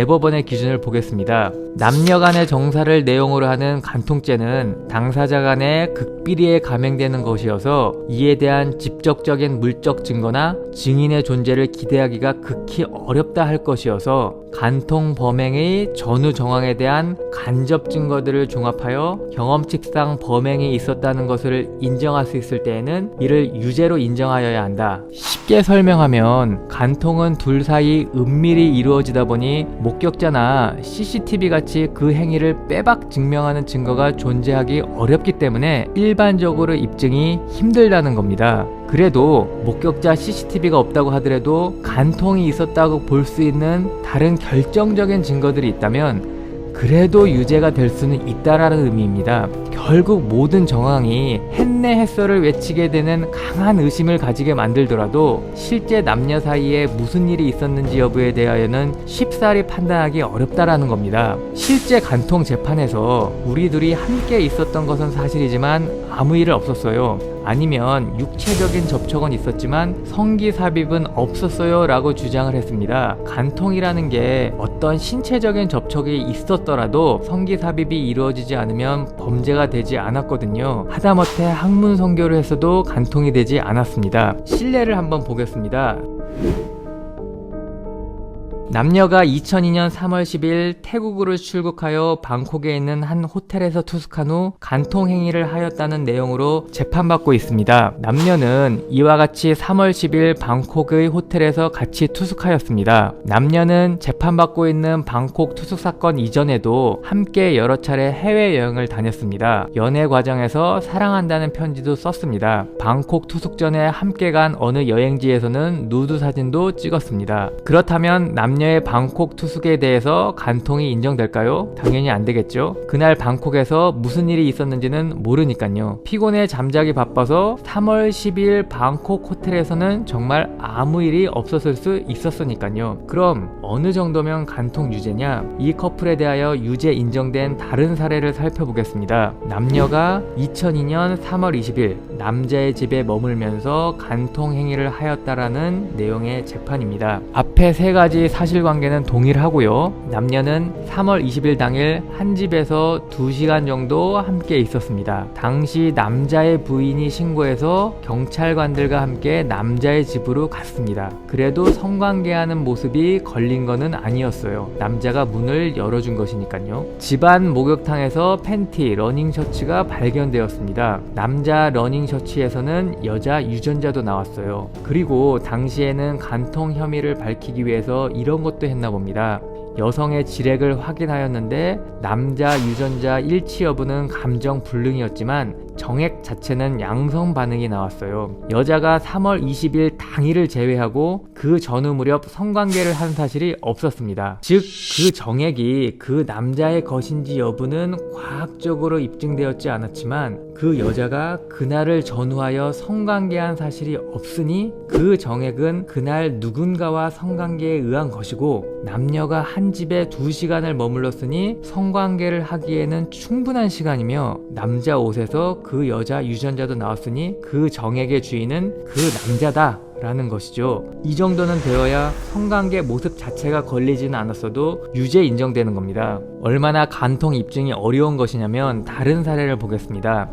대법원의 기준을 보겠습니다. 남녀 간의 정사를 내용으로 하는 간통죄는 당사자 간의 극비리에 감행되는 것이어서 이에 대한 직접적인 물적 증거나 증인의 존재를 기대하기가 극히 어렵다 할 것이어서 간통 범행의 전후 정황에 대한 간접 증거들을 종합하여 경험칙상 범행이 있었다는 것을 인정할 수 있을 때에는 이를 유죄로 인정하여야 한다. 쉽게 설명하면 간통은 둘 사이 은밀히 이루어지다 보니 목격자나 CCTV 같이 그 행위를 빼박 증명하는 증거가 존재하기 어렵기 때문에 일반적으로 입증이 힘들다는 겁니다. 그래도 목격자 CCTV가 없다고 하더라도 간통이 있었다고 볼 수 있는 다른 결정적인 증거들이 있다면 그래도 유죄가 될 수는 있다라는 의미입니다. 결국 모든 정황이 했네 했어를 외치게 되는 강한 의심을 가지게 만들더라도 실제 남녀 사이에 무슨 일이 있었는지 여부에 대하여는 쉽사리 판단하기 어렵다라는 겁니다. 실제 간통 재판에서 우리 둘이 함께 있었던 것은 사실이지만 아무 일 없었어요. 아니면 육체적인 접촉은 있었지만 성기 삽입은 없었어요 라고 주장을 했습니다. 간통이라는 게 어떤 신체적인 접촉이 있었더라도 성기 삽입이 이루어지지 않으면 범죄가 되지 않았거든요. 하다못해 학문 성교를 했어도 간통이 되지 않았습니다. 실례를 한번 보겠습니다. 남녀가 2002년 3월 10일 태국으로 출국하여 방콕에 있는 한 호텔에서 투숙한 후 간통 행위를 하였다는 내용으로 재판받고 있습니다. 남녀는 이와 같이 3월 10일 방콕의 호텔에서 같이 투숙하였습니다. 남녀는 재판받고 있는 방콕 투숙 사건 이전에도 함께 여러 차례 해외여행을 다녔습니다. 연애 과정에서 사랑한다는 편지도 썼습니다. 방콕 투숙 전에 함께 간 어느 여행지에서는 누드 사진도 찍었습니다. 그렇다면 남녀의 방콕 투숙에 대해서 간통이 인정될까요? 당연히 안 되겠죠. 그날 방콕에서 무슨 일이 있었는지는 모르니까요. 피곤해 잠자기 바빠서 3월 10일 방콕 호텔에서는 정말 아무 일이 없었을 수 있었으니까요. 그럼 어느 정도면 간통 유죄냐? 이 커플에 대하여 유죄 인정된 다른 사례를 살펴보겠습니다. 남녀가 2002년 3월 20일 남자의 집에 머물면서 간통 행위를 하였다라는 내용의 재판입니다. 앞에 세 가지 사실관계는 동일하고요. 남녀는 3월 20일 당일 한 집에서 2시간 정도 함께 있었습니다. 당시 남자의 부인이 신고해서 경찰관들과 함께 남자의 집으로 갔습니다. 그래도 성관계하는 모습이 걸린 거는 아니었어요. 남자가 문을 열어준 것이니까요. 집안 목욕탕에서 팬티, 러닝셔츠가 발견되었습니다. 남자 러닝셔츠에서는 여자 유전자도 나왔어요. 그리고 당시에는 간통 혐의를 밝히기 위해서 이런 것도 했나 봅니다. 여성의 지렉을 확인하였는데 남자 유전자 일치 여부는 감정 불능이었지만 정액 자체는 양성 반응이 나왔어요. 여자가 3월 20일 당일을 제외하고 그 전후 무렵 성관계를 한 사실이 없었습니다. 즉, 그 정액이 그 남자의 것인지 여부는 과학적으로 입증되었지 않았지만 그 여자가 그날을 전후하여 성관계한 사실이 없으니 그 정액은 그날 누군가와 성관계에 의한 것이고 남녀가 한 집에 2시간을 머물렀으니 성관계를 하기에는 충분한 시간이며 남자 옷에서 그 여자 유전자도 나왔으니 그 정액의 주인은 그 남자다 라는 것이죠. 이 정도는 되어야 성관계 모습 자체가 걸리지는 않았어도 유죄 인정되는 겁니다. 얼마나 간통 입증이 어려운 것이냐면 다른 사례를 보겠습니다.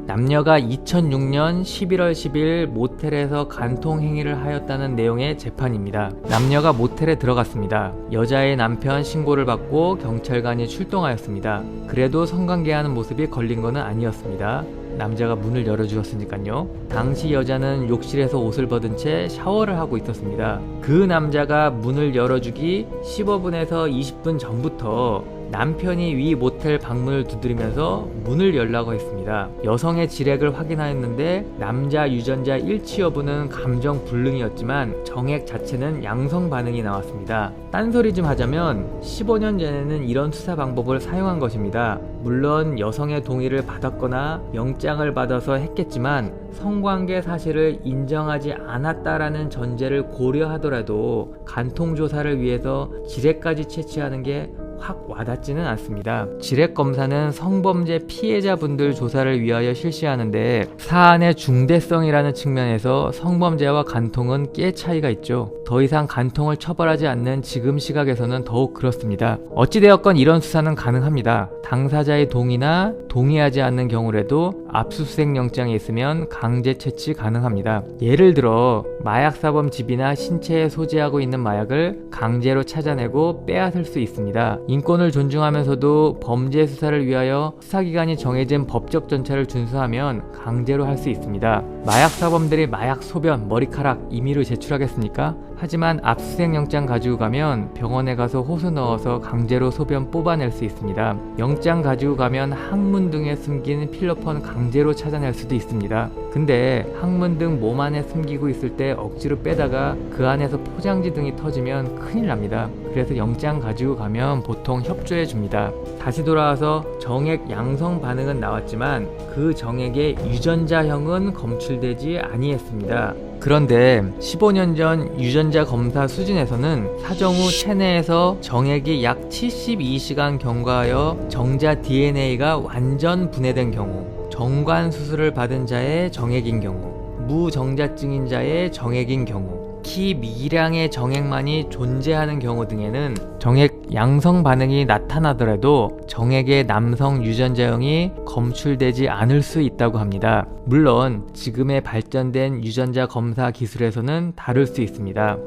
남녀가 2006년 11월 10일 모텔에서 간통 행위를 하였다는 내용의 재판입니다. 남녀가 모텔에 들어갔습니다. 여자의 남편 신고를 받고 경찰관이 출동하였습니다. 그래도 성관계하는 모습이 걸린 것은 아니었습니다. 남자가 문을 열어주었으니까요. 당시 여자는 욕실에서 옷을 벗은 채 샤워를 하고 있었습니다. 그 남자가 문을 열어주기 15분에서 20분 전부터 남편이 위 모텔 방문을 두드리면서 문을 열라고 했습니다. 여성의 지렉을 확인하였는데 남자 유전자 일치 여부는 감정 불능이었지만 정액 자체는 양성 반응이 나왔습니다. 딴소리 좀 하자면 15년 전에는 이런 수사 방법을 사용한 것입니다. 물론 여성의 동의를 받았거나 영장을 받아서 했겠지만 성관계 사실을 인정하지 않았다라는 전제를 고려하더라도 간통 조사를 위해서 지렉까지 채취하는 게 확 와닿지는 않습니다. 지렉 검사는 성범죄 피해자분들 조사를 위하여 실시하는데 사안의 중대성이라는 측면에서 성범죄와 간통은 꽤 차이가 있죠. 더 이상 간통을 처벌하지 않는 지금 시각에서는 더욱 그렇습니다. 어찌되었건 이런 수사는 가능합니다. 당사자의 동의나 동의하지 않는 경우라도 압수수색 영장이 있으면 강제 채취 가능합니다. 예를 들어 마약사범 집이나 신체에 소지하고 있는 마약을 강제로 찾아내고 빼앗을 수 있습니다. 인권을 존중하면서도 범죄 수사를 위하여 수사기관이 정해진 법적 절차를 준수하면 강제로 할 수 있습니다. 마약사범들이 마약 소변, 머리카락 임의로 제출하겠습니까? 하지만 압수수색 영장 가지고 가면 병원에 가서 호수 넣어서 강제로 소변 뽑아낼 수 있습니다. 영장 가지고 가면 항문 등에 숨긴 필로폰 강제로 찾아낼 수도 있습니다. 근데 항문 등 몸 안에 숨기고 있을 때 억지로 빼다가 그 안에서 포장지 등이 터지면 큰일 납니다. 그래서 영장 가지고 가면 보통 협조해 줍니다. 다시 돌아와서 정액 양성 반응은 나왔지만 그 정액의 유전자형은 검출되지 아니했습니다. 그런데 15년 전 유전자 검사 수준에서는 사정 후 체내에서 정액이 약 72시간 경과하여 정자 DNA가 완전 분해된 경우, 정관 수술을 받은 자의 정액인 경우, 무정자증인 자의 정액인 경우, 키 미량의 정액만이 존재하는 경우 등에는 정액 양성 반응이 나타나더라도 정액의 남성 유전자형이 검출되지 않을 수 있다고 합니다. 물론 지금의 발전된 유전자 검사 기술에서는 다를 수 있습니다.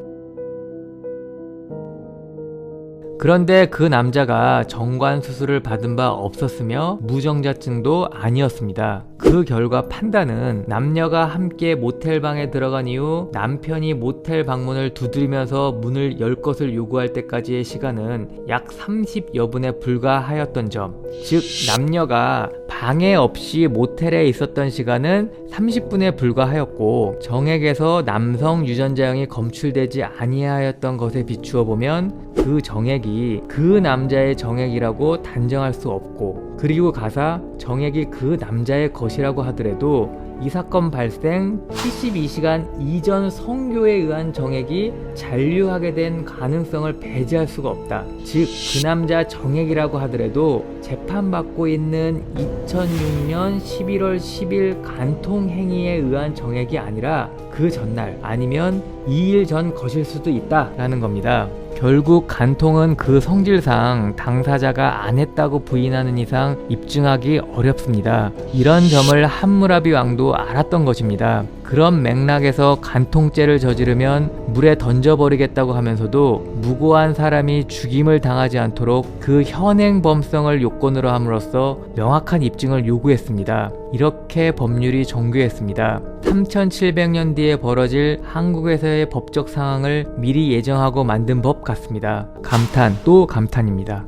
그런데 그 남자가 정관 수술을 받은 바 없었으며 무정자증도 아니었습니다. 그 결과 판단은 남녀가 함께 모텔방에 들어간 이후 남편이 모텔 방문을 두드리면서 문을 열 것을 요구할 때까지의 시간은 약 30여 분에 불과하였던 점, 즉 남녀가 방해 없이 모텔에 있었던 시간은 30분에 불과하였고 정액에서 남성 유전자형이 검출되지 아니하였던 것에 비추어 보면 그 정액이 그 남자의 정액이라고 단정할 수 없고, 그리고 가사 정액이 그 남자의 것이라고 하더라도 이 사건 발생 72시간 이전 성교에 의한 정액이 잔류하게 된 가능성을 배제할 수가 없다. 즉 그 남자 정액이라고 하더라도 재판받고 있는 2006년 11월 10일 간통 행위에 의한 정액이 아니라 그 전날 아니면 2일 전 것일 수도 있다라는 겁니다. 결국 간통은 그 성질상 당사자가 안 했다고 부인하는 이상 입증하기 어렵습니다. 이런 점을 함무라비 왕도 알았던 것입니다. 그런 맥락에서 간통죄를 저지르면 물에 던져버리겠다고 하면서도 무고한 사람이 죽임을 당하지 않도록 그 현행범성을 요건으로 함으로써 명확한 입증을 요구했습니다. 이렇게 법률이 정교했습니다. 3700년 뒤에 벌어질 한국에서의 법적 상황을 미리 예정하고 만든 법 같습니다. 감탄 또 감탄입니다.